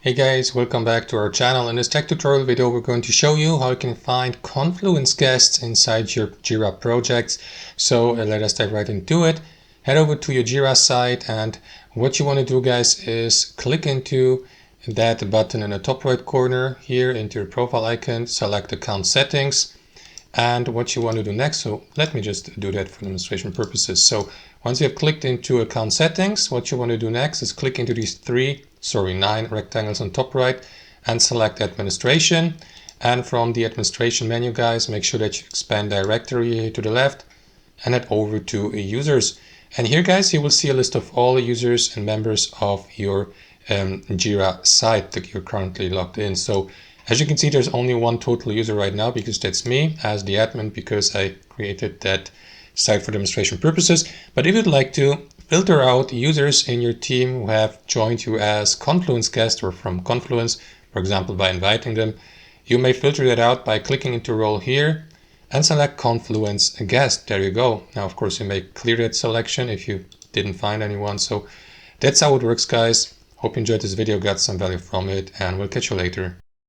Hey guys, welcome back to our channel. In this tech tutorial video, we're going to show you how you can find Confluence guests inside your Jira projects. So let us dive right into it. Head over to your Jira site, and what you want to do, guys, is click into that button in the top right corner here into your profile icon, select account settings. And what you want to do next, so let me just do that for demonstration purposes. So once you have clicked into account settings, what you want to do next is click into these 9 rectangles on top right and select administration. And from the administration menu, guys, make sure that you expand directory here to the left and head over to users. And here, guys, you will see a list of all the users and members of your Jira site that you're currently logged in. So as you can see, there's only one total user right now because that's me as the admin, because I created that site for demonstration purposes. But if you'd like to filter out users in your team who have joined you as Confluence guests or from Confluence, for example, by inviting them, you may filter that out by clicking into role here and select Confluence guest. There you go. Now, of course, you may clear that selection if you didn't find anyone. So that's how it works, guys. Hope you enjoyed this video, got some value from it, and we'll catch you later.